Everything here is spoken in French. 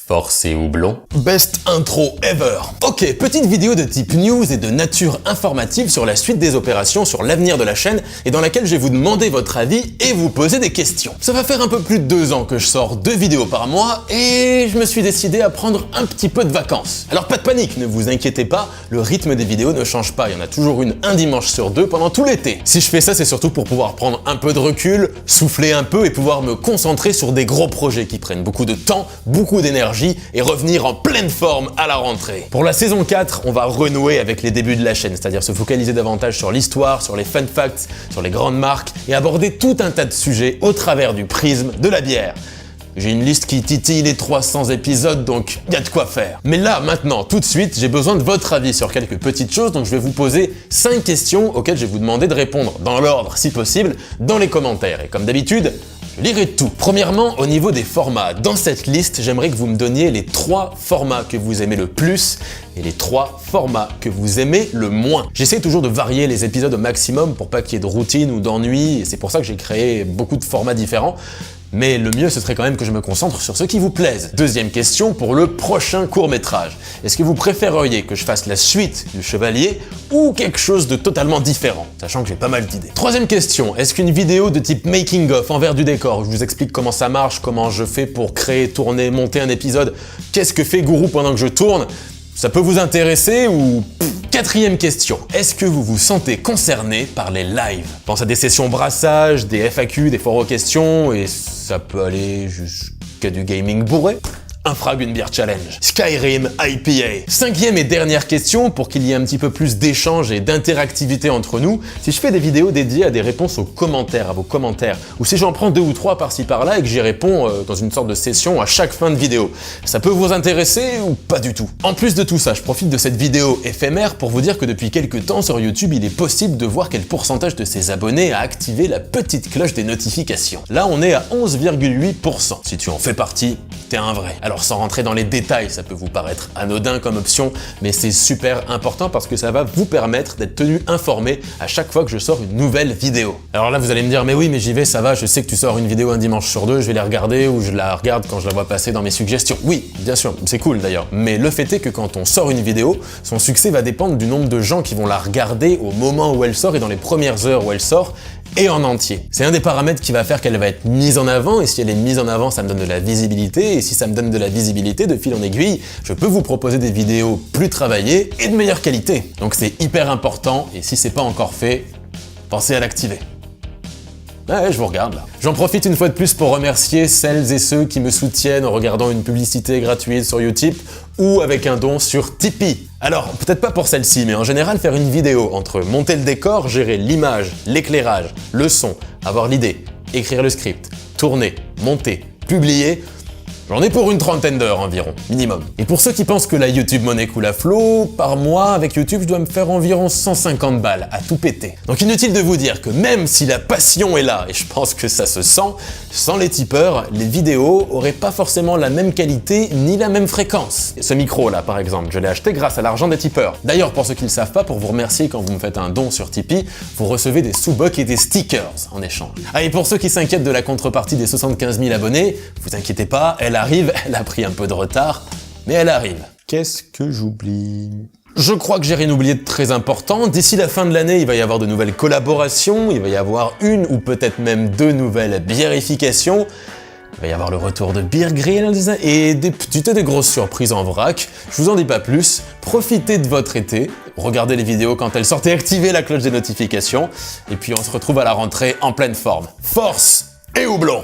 Force et houblon. Best intro ever. Ok, petite vidéo de type news et de nature informative sur la suite des opérations, sur l'avenir de la chaîne et dans laquelle je vais vous demander votre avis et vous poser des questions. Ça va faire un peu plus de 2 ans que je sors 2 vidéos par mois et je me suis décidé à prendre un petit peu de vacances. Alors pas de panique, ne vous inquiétez pas, le rythme des vidéos ne change pas, il y en a toujours une un dimanche sur 2 pendant tout l'été. Si je fais ça, c'est surtout pour pouvoir prendre un peu de recul, souffler un peu et pouvoir me concentrer sur des gros projets qui prennent beaucoup de temps, beaucoup d'énergie et revenir en pleine forme à la rentrée. Pour la saison 4, on va renouer avec les débuts de la chaîne, c'est-à-dire se focaliser davantage sur l'histoire, sur les fun facts, sur les grandes marques et aborder tout un tas de sujets au travers du prisme de la bière. J'ai une liste qui titille les 300 épisodes, donc y a de quoi faire. Mais là, maintenant, tout de suite, j'ai besoin de votre avis sur quelques petites choses, donc je vais vous poser 5 questions auxquelles je vais vous demander de répondre dans l'ordre, si possible, dans les commentaires. Et comme d'habitude, je lirai tout. Premièrement, au niveau des formats, dans cette liste, j'aimerais que vous me donniez les 3 formats que vous aimez le plus et les 3 formats que vous aimez le moins. J'essaie toujours de varier les épisodes au maximum pour pas qu'il y ait de routine ou d'ennui, et c'est pour ça que j'ai créé beaucoup de formats différents. Mais le mieux, ce serait quand même que je me concentre sur ce qui vous plaise. Deuxième question pour le prochain court-métrage. Est-ce que vous préféreriez que je fasse la suite du Chevalier ou quelque chose de totalement différent, sachant que j'ai pas mal d'idées. Troisième question, est-ce qu'une vidéo de type making-of, envers du décor, où je vous explique comment ça marche, comment je fais pour créer, tourner, monter un épisode, qu'est-ce que fait Gourou pendant que je tourne, ça peut vous intéresser ou... Quatrième question, est-ce que vous vous sentez concerné par les lives? Pense à des sessions brassage, des FAQ, des foires aux questions, et ça peut aller jusqu'à du gaming bourré. Un frag, une bière challenge. Skyrim IPA. Cinquième et dernière question, pour qu'il y ait un petit peu plus d'échange et d'interactivité entre nous, si je fais des vidéos dédiées à des réponses aux commentaires, à vos commentaires, ou si j'en prends 2 ou 3 par-ci par-là et que j'y réponds dans une sorte de session à chaque fin de vidéo, ça peut vous intéresser ou pas du tout? En plus de tout ça, je profite de cette vidéo éphémère pour vous dire que depuis quelques temps sur YouTube, il est possible de voir quel pourcentage de ses abonnés a activé la petite cloche des notifications. Là, on est à 11,8%. Si tu en fais partie, t'es un vrai. Alors sans rentrer dans les détails, ça peut vous paraître anodin comme option, mais c'est super important parce que ça va vous permettre d'être tenu informé à chaque fois que je sors une nouvelle vidéo. Alors là, vous allez me dire, mais oui, mais j'y vais, ça va, je sais que tu sors une vidéo un dimanche sur 2, je vais les regarder ou je la regarde quand je la vois passer dans mes suggestions. Oui, bien sûr, c'est cool d'ailleurs, mais le fait est que quand on sort une vidéo, son succès va dépendre du nombre de gens qui vont la regarder au moment où elle sort et dans les premières heures où elle sort, et en entier. C'est un des paramètres qui va faire qu'elle va être mise en avant, et si elle est mise en avant, ça me donne de la visibilité, et si ça me donne de la visibilité, de fil en aiguille, je peux vous proposer des vidéos plus travaillées et de meilleure qualité. Donc c'est hyper important, et si c'est pas encore fait, pensez à l'activer. Ouais, je vous regarde là. J'en profite une fois de plus pour remercier celles et ceux qui me soutiennent en regardant une publicité gratuite sur Utip ou avec un don sur Tipeee. Alors, peut-être pas pour celle-ci, mais en général, faire une vidéo entre monter le décor, gérer l'image, l'éclairage, le son, avoir l'idée, écrire le script, tourner, monter, publier, j'en ai pour une 30aine d'heures environ, minimum. Et pour ceux qui pensent que la YouTube monnaie coule à flot, par mois, avec YouTube, je dois me faire environ 150 balles à tout péter. Donc inutile de vous dire que même si la passion est là, et je pense que ça se sent, sans les tipeurs, les vidéos auraient pas forcément la même qualité ni la même fréquence. Ce micro là, par exemple, je l'ai acheté grâce à l'argent des tipeurs. D'ailleurs, pour ceux qui ne le savent pas, pour vous remercier quand vous me faites un don sur Tipeee, vous recevez des sous-bocs et des stickers en échange. Ah, et pour ceux qui s'inquiètent de la contrepartie des 75 000 abonnés, vous inquiétez pas, elle arrive, elle a pris un peu de retard, mais elle arrive. Qu'est-ce que j'oublie ? Je crois que j'ai rien oublié de très important. D'ici la fin de l'année, il va y avoir de nouvelles collaborations, il va y avoir une ou peut-être même 2 nouvelles biérifications. Il va y avoir le retour de Beer Grills et des petites et des grosses surprises en vrac. Je vous en dis pas plus. Profitez de votre été, regardez les vidéos quand elles sortent et activez la cloche des notifications. Et puis on se retrouve à la rentrée en pleine forme. Force et houblon!